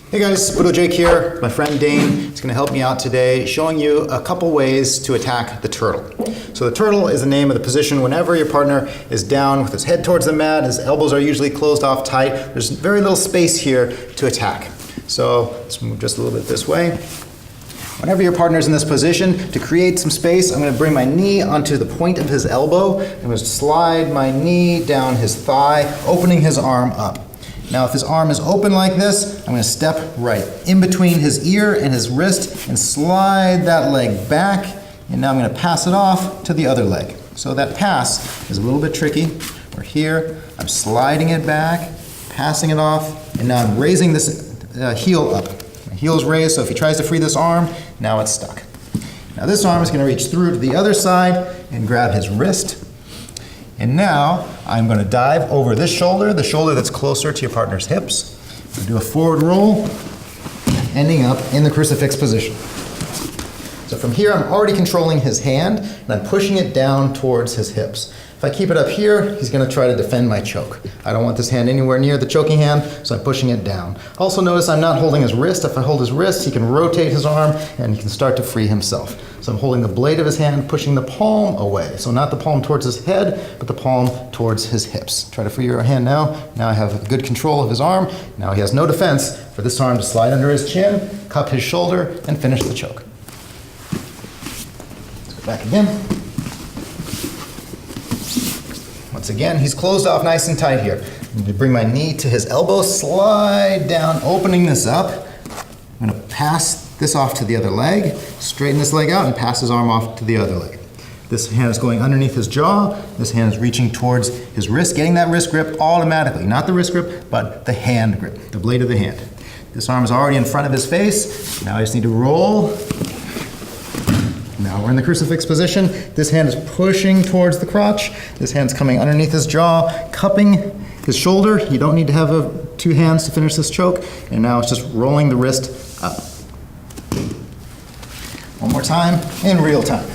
Hey guys, Budo Jake here. My friend Dane is going to help me out today showing you a couple ways to attack the turtle. So the turtle is the name of the position whenever your partner is down with his head towards the mat, his elbows are usually closed off tight. There's very little space here to attack. So let's move just a little bit this way. Whenever your partner is in this position, to create some space, I'm going to bring my knee onto the point of his elbow. I'm going to slide my knee down his thigh, opening his arm up. Now if his arm is open like this, I'm going to step right in between his ear and his wrist and slide that leg back, and now I'm going to pass it off to the other leg. So that pass is a little bit tricky. We're here, I'm sliding it back, passing it off, and now I'm raising this heel up. My heel is raised, so if he tries to free this arm, now it's stuck. Now this arm is going to reach through to the other side and grab his wrist. And now I'm going to dive over this shoulder, the shoulder that's closer to your partner's hips. I'm going to do a forward roll, ending up in the crucifix position. So from here, I'm already controlling his hand, and I'm pushing it down towards his hips. If I keep it up here, he's going to try to defend my choke. I don't want this hand anywhere near the choking hand, so I'm pushing it down. Also notice I'm not holding his wrist. If I hold his wrist, he can rotate his arm, and he can start to free himself. So I'm holding the blade of his hand, pushing the palm away. So not the palm towards his head, but the palm towards his hips. Try to free your hand now. Now I have good control of his arm. Now he has no defense for this arm to slide under his chin, cup his shoulder, and finish the choke. Let's go back again. Once again, he's closed off nice and tight here. I'm going to bring my knee to his elbow, slide down, opening this up. I'm going to pass this off to the other leg, straighten this leg out, and pass his arm off to the other leg. This hand is going underneath his jaw. This hand is reaching towards his wrist, getting that wrist grip automatically. Not the wrist grip, but the hand grip, the blade of the hand. This arm is already in front of his face. Now I just need to roll. Now we're in the crucifix position. This hand is pushing towards the crotch. This hand's coming underneath his jaw, cupping his shoulder. You don't need to have two hands to finish this choke. And now it's just rolling the wrist up. One more time, in real time.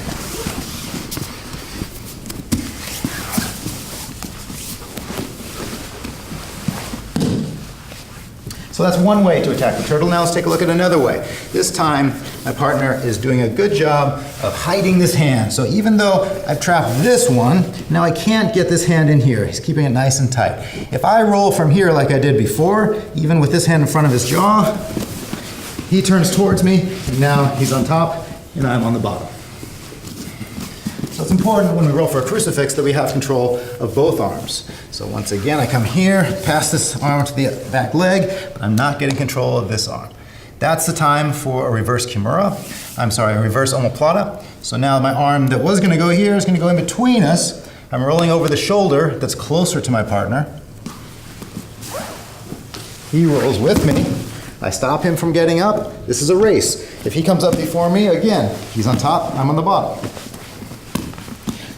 So that's one way to attack the turtle. Now let's take a look at another way. This time, my partner is doing a good job of hiding this hand. So even though I've trapped this one, now I can't get this hand in here. He's keeping it nice and tight. If I roll from here like I did before, even with this hand in front of his jaw, he turns towards me, and now he's on top, and I'm on the bottom. So it's important when we roll for a crucifix that we have control of both arms. So once again, I come here, pass this arm to the back leg, but I'm not getting control of this arm. That's the time for a reverse kimura. A reverse omoplata. So now my arm that was going to go here is going to go in between us. I'm rolling over the shoulder that's closer to my partner. He rolls with me. I stop him from getting up. This is a race. If he comes up before me, again, he's on top, I'm on the bottom.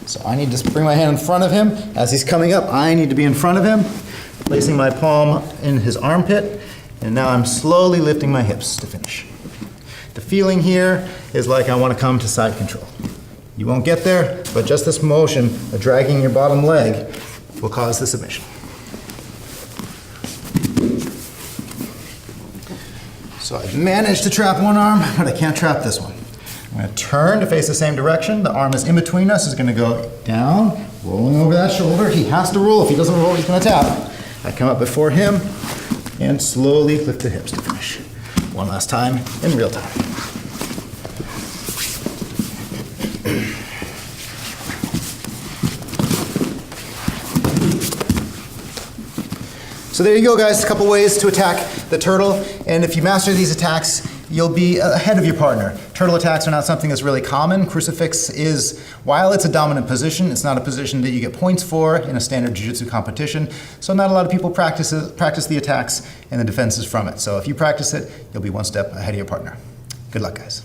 So I need to bring my hand in front of him. As he's coming up, I need to be in front of him, placing my palm in his armpit, and now I'm slowly lifting my hips to finish. The feeling here is like I want to come to side control. You won't get there, but just this motion of dragging your bottom leg will cause the submission. So I've managed to trap one arm, but I can't trap this one. I'm going to turn to face the same direction. The arm is in between us. Is going to go down, rolling over that shoulder. He has to roll. If he doesn't roll, he's going to tap. I come up before him and slowly lift the hips to finish. One last time in real time. So there you go, guys. A couple ways to attack the turtle. And if you master these attacks, you'll be ahead of your partner. Turtle attacks are not something that's really common. Crucifix is, while it's a dominant position, it's not a position that you get points for in a standard jiu-jitsu competition. So not a lot of people practice the attacks and the defenses from it. So if you practice it, you'll be one step ahead of your partner. Good luck, guys.